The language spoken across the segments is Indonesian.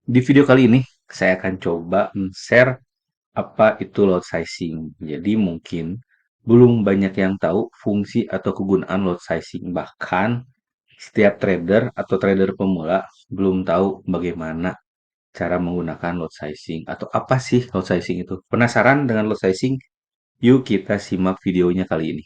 Di video kali ini, saya akan coba share apa itu load sizing. Jadi mungkin belum banyak yang tahu fungsi atau kegunaan load sizing. Bahkan setiap trader atau trader pemula belum tahu bagaimana cara menggunakan load sizing. Atau apa sih load sizing itu? Penasaran dengan load sizing? Yuk kita simak videonya kali ini.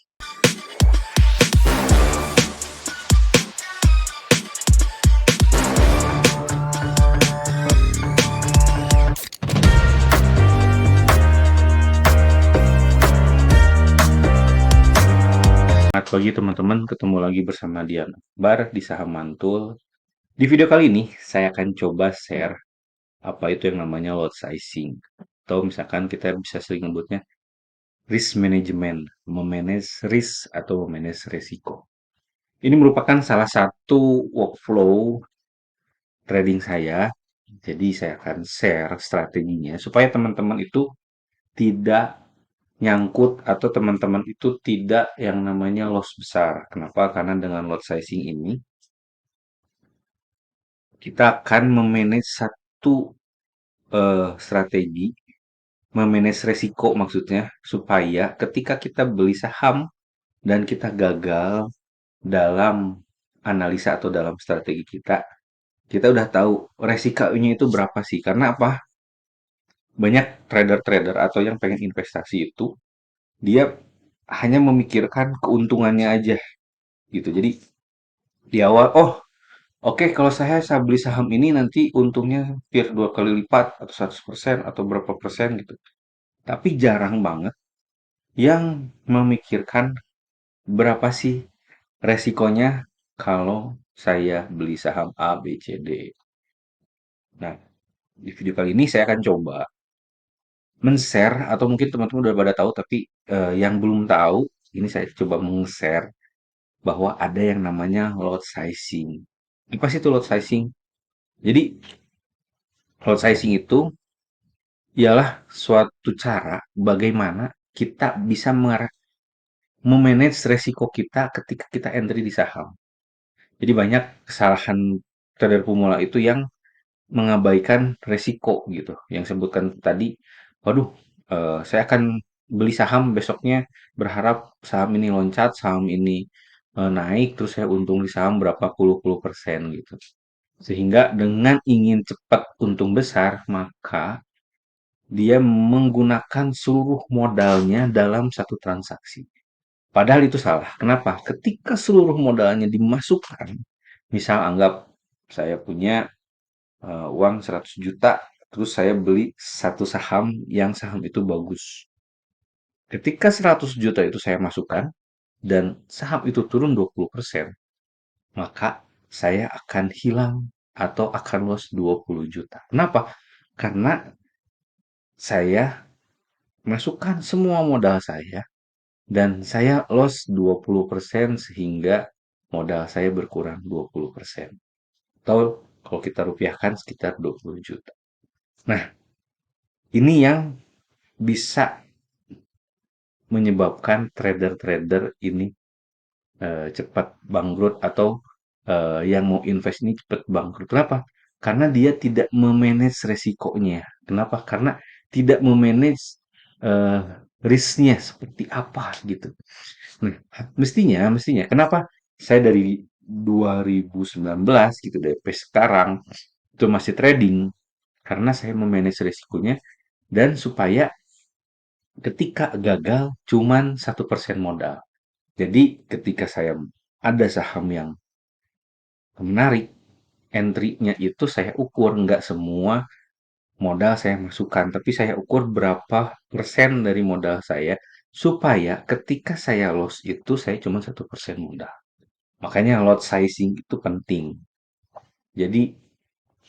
Selamat pagi teman-teman, ketemu lagi bersama Dian Akbar di Saham Mantul. Di video kali ini, saya akan coba share apa itu yang namanya load sizing. Atau misalkan kita bisa sering nyebutnya risk management, memanage risk atau memanage resiko. Ini merupakan salah satu workflow trading saya. Jadi saya akan share strateginya supaya teman-teman itu tidak nyangkut atau teman-teman itu tidak yang namanya loss besar. Kenapa? Karena dengan load sizing ini kita akan memanage satu strategi, memanage resiko maksudnya, supaya ketika kita beli saham dan kita gagal dalam analisa atau dalam strategi kita, kita udah tahu resikonya itu berapa sih. Karena apa? Banyak trader-trader atau yang pengen investasi itu, dia hanya memikirkan keuntungannya aja gitu. Jadi di awal, oh oke kalau saya beli saham ini nanti untungnya hampir 2 kali lipat atau 100% atau berapa persen gitu. Tapi jarang banget yang memikirkan berapa sih resikonya kalau saya beli saham A, B, C, D. Nah, di video kali ini saya akan coba men-share atau mungkin teman-teman udah pada tahu tapi yang belum tahu, ini saya coba meng-share bahwa ada yang namanya load sizing. Apa sih itu load sizing? Jadi, load sizing itu ialah suatu cara bagaimana kita bisa memanage resiko kita ketika kita entry di saham. Jadi banyak kesalahan trader pemula itu yang mengabaikan resiko gitu. Yang sebutkan tadi, waduh, saya akan beli saham besoknya berharap saham ini loncat, saham ini naik, terus saya untung di saham berapa puluh puluh persen gitu. Sehingga dengan ingin cepat untung besar, maka dia menggunakan seluruh modalnya dalam satu transaksi. Padahal itu salah. Kenapa? Ketika seluruh modalnya dimasukkan, misal anggap saya punya uang 100 juta, terus saya beli satu saham yang saham itu bagus. Ketika 100 juta itu saya masukkan, dan saham itu turun 20%, maka saya akan hilang atau akan loss 20 juta. Kenapa? Karena saya masukkan semua modal saya, dan saya loss 20% sehingga modal saya berkurang 20%. Atau kalau kita rupiahkan sekitar 20 juta. Nah, ini yang bisa menyebabkan trader-trader ini cepat bangkrut atau yang mau invest ini cepat bangkrut. Kenapa? Karena dia tidak memanage resikonya. Kenapa? Karena tidak memanage eh, risknya seperti apa gitu. Nah, mestinya, kenapa saya dari 2019 gitu sampai sekarang itu masih trading karena saya memanage risikonya dan supaya ketika gagal cuman 1% modal. Jadi ketika saya ada saham yang menarik, entry-nya itu saya ukur nggak semua modal saya masukkan, tapi saya ukur berapa persen dari modal saya supaya ketika saya loss itu saya cuma 1% modal. Makanya lot sizing itu penting. Jadi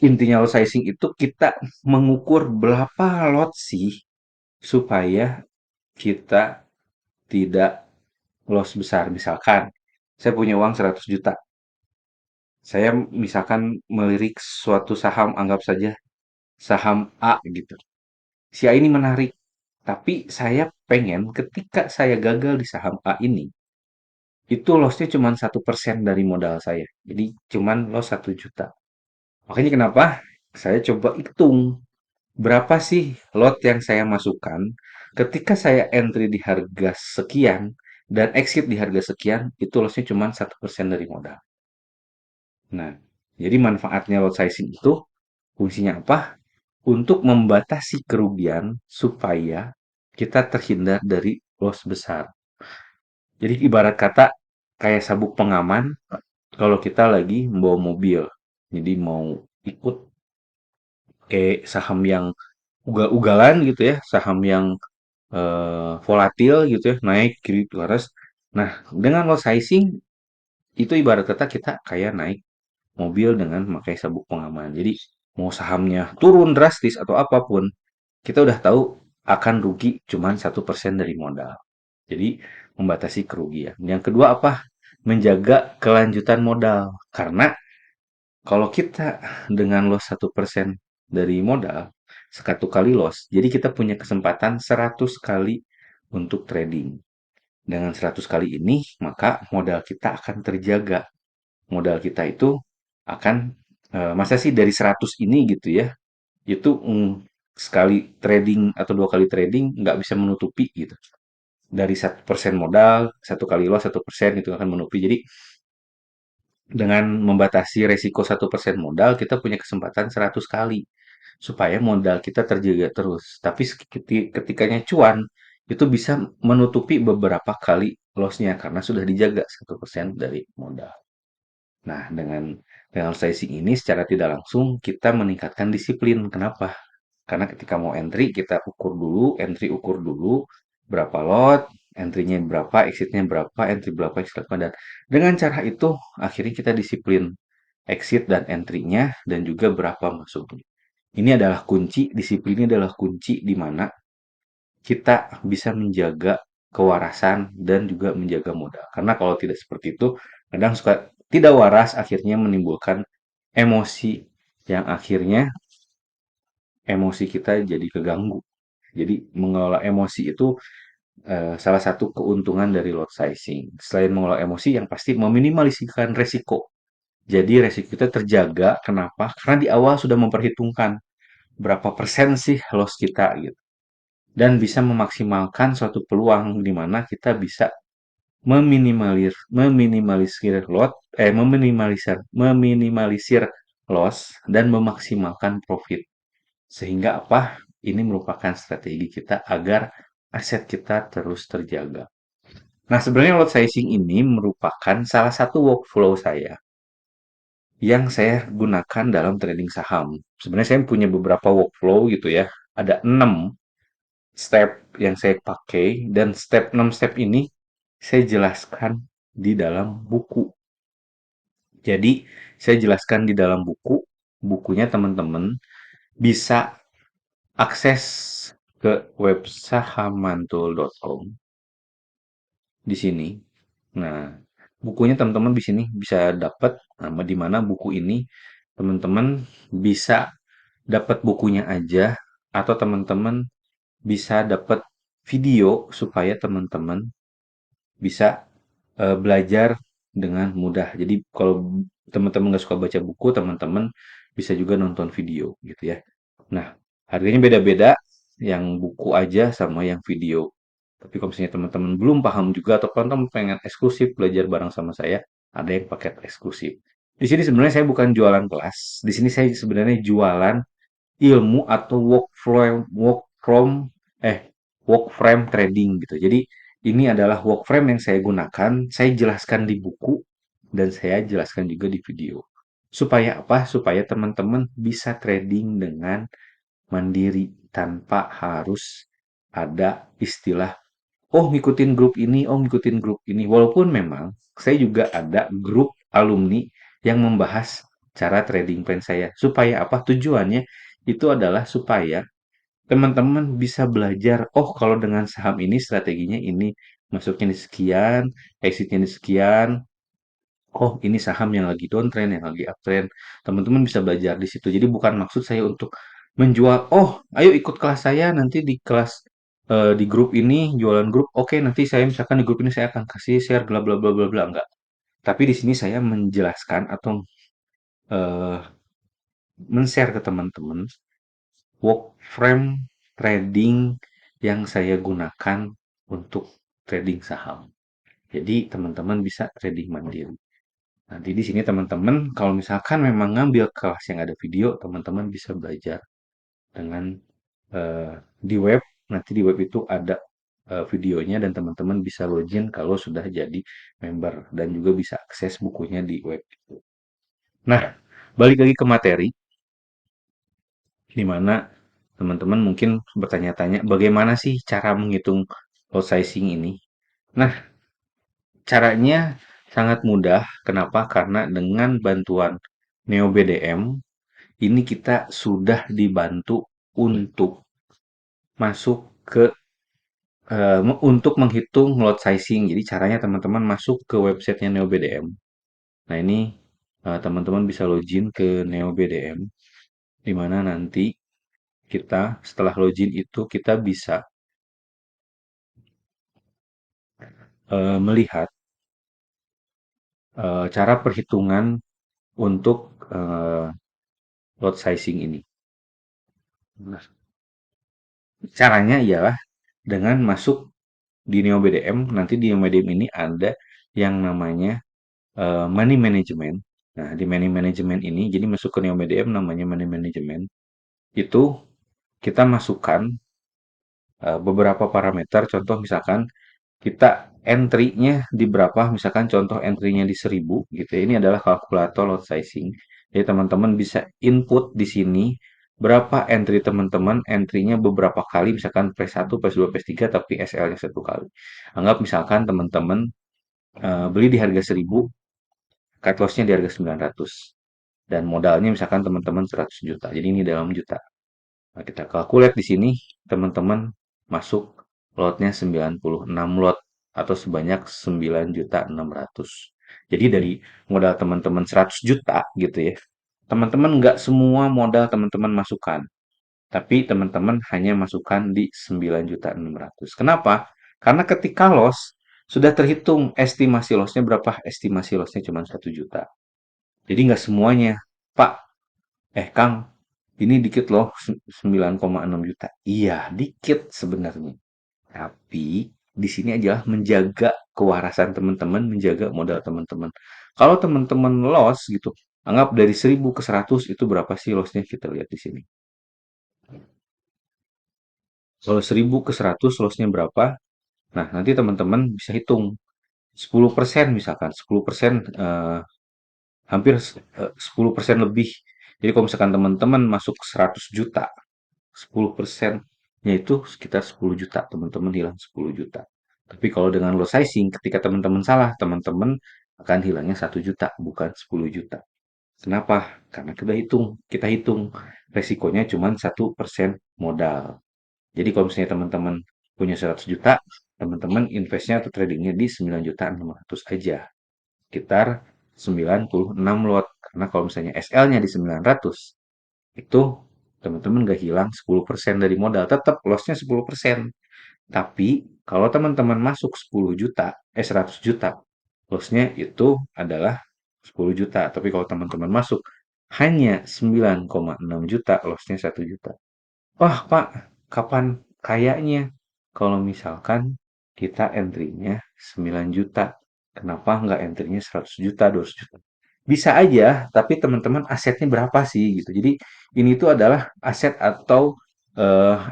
intinya lot sizing itu kita mengukur berapa lot sih supaya kita tidak loss besar. Misalkan saya punya uang 100 juta. Saya misalkan melirik suatu saham, anggap saja saham A gitu. Si A ini menarik, tapi saya pengen ketika saya gagal di saham A ini, itu lossnya cuma 1% dari modal saya. Jadi cuma loss 1 juta. Makanya kenapa? Saya coba hitung berapa sih lot yang saya masukkan ketika saya entry di harga sekian dan exit di harga sekian, itu lossnya cuma 1% dari modal. Nah, jadi manfaatnya lot sizing itu fungsinya apa? Untuk membatasi kerugian supaya kita terhindar dari loss besar. Jadi ibarat kata kayak sabuk pengaman kalau kita lagi membawa mobil. Jadi mau ikut kayak saham yang ugal-ugalan gitu ya, saham yang volatil gitu ya, naik kiri ke atas. Nah, dengan low sizing itu ibarat kata kita kayak naik mobil dengan memakai sabuk pengaman. Jadi mau sahamnya turun drastis atau apapun, kita udah tahu akan rugi cuman 1% dari modal. Jadi membatasi kerugian. Yang kedua apa? Menjaga kelanjutan modal. Karena kalau kita dengan loss 1% dari modal, satu kali loss, jadi kita punya kesempatan 100 kali untuk trading. Dengan 100 kali ini, maka modal kita akan terjaga. Modal kita itu akan, masa sih dari 100 ini gitu ya, itu sekali trading atau dua kali trading nggak bisa menutupi gitu. Dari 1% modal, satu kali loss 1% itu akan menutupi. Jadi dengan membatasi resiko 1% modal, kita punya kesempatan 100 kali supaya modal kita terjaga terus. Tapi ketikanya cuan, itu bisa menutupi beberapa kali loss-nya karena sudah dijaga 1% dari modal. Nah, dengan sizing ini secara tidak langsung kita meningkatkan disiplin. Kenapa? Karena ketika mau entry, kita ukur dulu, entry ukur dulu berapa lot, entry-nya berapa, exit-nya berapa, entry berapa, exit berapa. Dan dengan cara itu, akhirnya kita disiplin exit dan entry-nya, dan juga berapa masuknya. Ini adalah kunci, disiplin ini adalah kunci di mana kita bisa menjaga kewarasan dan juga menjaga modal. Karena kalau tidak seperti itu, kadang suka tidak waras akhirnya menimbulkan emosi yang akhirnya emosi kita jadi keganggu. Jadi mengelola emosi itu salah satu keuntungan dari lot sizing. Selain mengelola emosi, yang pasti meminimalisirkan resiko. Jadi resiko kita terjaga. Kenapa? Karena di awal sudah memperhitungkan berapa persen sih loss kita gitu. Dan bisa memaksimalkan suatu peluang di mana kita bisa meminimalisir lot, meminimalisir loss dan memaksimalkan profit. Sehingga apa? Ini merupakan strategi kita agar aset kita terus terjaga. Nah, sebenarnya lot sizing ini merupakan salah satu workflow saya yang saya gunakan dalam trading saham. Sebenarnya saya punya beberapa workflow gitu ya. Ada 6 step yang saya pakai dan 6 step ini saya jelaskan di dalam buku. Jadi, saya jelaskan di dalam buku. Bukunya teman-teman bisa akses ke web sahamantul.com di sini. Nah, bukunya teman-teman di sini bisa dapat di mana buku ini teman-teman bisa dapat bukunya aja atau teman-teman bisa dapat video supaya teman-teman bisa belajar dengan mudah. Jadi kalau teman-teman nggak suka baca buku, teman-teman bisa juga nonton video gitu ya. Nah, harganya beda-beda, yang buku aja sama yang video. Tapi kalau misalnya teman-teman belum paham juga atau teman-teman pengen eksklusif belajar bareng sama saya, ada yang paket eksklusif. Di sini sebenarnya saya bukan jualan kelas. Di sini saya sebenarnya jualan ilmu atau work frame trading gitu. Jadi ini adalah work frame yang saya gunakan, saya jelaskan di buku dan saya jelaskan juga di video. Supaya apa? Supaya teman-teman bisa trading dengan mandiri tanpa harus ada istilah oh ngikutin grup ini, oh ngikutin grup ini. Walaupun memang saya juga ada grup alumni yang membahas cara trading plan saya. Supaya apa? Tujuannya itu adalah supaya teman-teman bisa belajar, oh kalau dengan saham ini strateginya ini, masuknya di sekian, exitnya di sekian, oh ini saham yang lagi downtrend, yang lagi uptrend. Teman-teman bisa belajar di situ. Jadi bukan maksud saya untuk menjual, oh ayo ikut kelas saya nanti di kelas di grup ini jualan grup. Oke, nanti saya misalkan di grup ini saya akan kasih share bla bla bla bla bla enggak. Tapi di sini saya menjelaskan atau eh, men-share ke teman-teman work frame trading yang saya gunakan untuk trading saham. Jadi teman-teman bisa trading mandiri. Nanti di sini teman-teman kalau misalkan memang ngambil kelas yang ada video, teman-teman bisa belajar dengan di web. Nanti di web itu ada videonya dan teman-teman bisa login kalau sudah jadi member dan juga bisa akses bukunya di web itu. Nah, balik lagi ke materi di mana teman-teman mungkin bertanya-tanya bagaimana sih cara menghitung lot sizing ini. Nah, caranya sangat mudah. Kenapa? Karena dengan bantuan NeoBDM ini kita sudah dibantu untuk masuk ke untuk menghitung lot sizing. Jadi caranya teman-teman masuk ke websitenya NeoBDM. Nah, ini teman-teman bisa login ke NeoBDM di mana nanti kita setelah login itu kita bisa melihat cara perhitungan untuk lot sizing ini. Nah, caranya ialah dengan masuk di NeoBDM. Nanti di NeoBDM ini ada yang namanya money management. Nah, di money management ini, jadi masuk ke NeoBDM namanya money management, itu kita masukkan beberapa parameter. Contoh misalkan kita entry-nya di berapa, misalkan contoh entry-nya di 1000 gitu ya. Ini adalah kalkulator lot sizing. Jadi teman-teman bisa input di sini berapa entry teman-teman, entry-nya beberapa kali, misalkan press 1, press 2, press 3, tapi SL-nya satu kali. Anggap misalkan teman-teman beli di harga 1000, cut loss-nya di harga 900. Dan modalnya misalkan teman-teman 100 juta. Jadi ini dalam juta. Nah, kita kalkulate di sini, teman-teman masuk lotnya 96 lot atau sebanyak 9.600. Jadi dari modal teman-teman 100 juta gitu ya. Teman-teman nggak semua modal teman-teman masukkan, tapi teman-teman hanya masukkan di 9.600. Kenapa? Karena ketika loss sudah terhitung estimasi lossnya berapa, estimasi lossnya cuma 1 juta. Jadi nggak semuanya, Pak, Kang, ini dikit loh, 9,6 juta. Iya, dikit sebenarnya. Tapi di sini adalah menjaga kewarasan teman-teman, menjaga modal teman-teman. Kalau teman-teman loss gitu, anggap dari 1000 ke 100 itu berapa sih lossnya kita lihat di sini. Kalau 1000 ke 100 lossnya berapa? Nah, nanti teman-teman bisa hitung 10% misalkan, 10% hampir 10% lebih. Jadi kalau misalkan teman-teman masuk 100 juta, 10%-nya itu sekitar 10 juta, teman-teman hilang 10 juta. Tapi kalau dengan low sizing, ketika teman-teman salah, teman-teman akan hilangnya 1 juta, bukan 10 juta. Kenapa? Karena kita hitung resikonya cuma 1% modal. Jadi kalau misalnya teman-teman punya 100 juta, teman-teman investnya atau tradingnya di 9.600.000 aja. Sekitar 96 lot. Karena kalau misalnya SL-nya di 900, itu teman-teman nggak hilang 10% dari modal, tetap loss-nya 10%. Tapi kalau teman-teman masuk 10 juta, 100 juta, loss-nya itu adalah 10 juta. Tapi kalau teman-teman masuk hanya 9,6 juta, loss-nya 1 juta. Wah, Pak, kapan kayaknya? Kalau misalkan kita entry-nya 9 juta, kenapa nggak entry-nya 100 juta, 200 juta? Bisa aja, tapi teman-teman asetnya berapa sih gitu. Jadi ini tuh adalah aset atau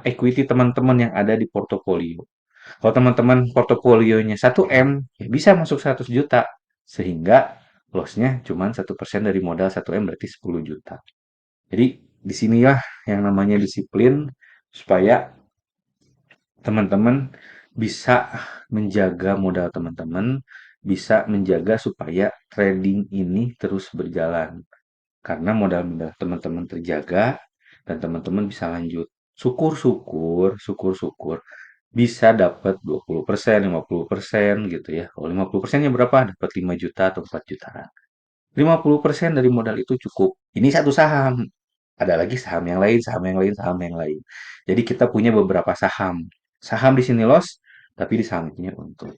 equity teman-teman yang ada di portofolio. Kalau teman-teman portofolionya 1M, ya bisa masuk 100 juta. Sehingga loss-nya cuma 1% dari modal 1M berarti 10 juta. Jadi disinilah yang namanya disiplin supaya teman-teman bisa menjaga modal teman-teman, bisa menjaga supaya trading ini terus berjalan. Karena modal-modal teman-teman terjaga dan teman-teman bisa lanjut. Syukur-syukur, syukur-syukur bisa dapat 20%, 50% gitu ya. Kalau 50%-nya berapa? Dapat 5 juta atau 4 jutaan. 50% dari modal itu cukup. Ini satu saham. Ada lagi saham yang lain, saham yang lain, saham yang lain. Jadi kita punya beberapa saham. Saham di sini loss, tapi di saham ini untung.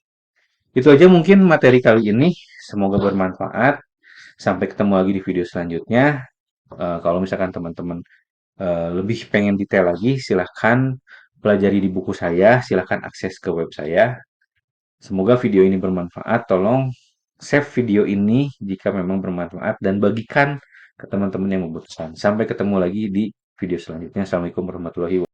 Itu aja mungkin materi kali ini. Semoga bermanfaat. Sampai ketemu lagi di video selanjutnya. Kalau misalkan teman-teman lebih pengen detail lagi, silahkan pelajari di buku saya, silahkan akses ke web saya. Semoga video ini bermanfaat. Tolong save video ini jika memang bermanfaat dan bagikan ke teman-teman yang membutuhkan. Sampai ketemu lagi di video selanjutnya. Assalamualaikum warahmatullahi wabarakatuh.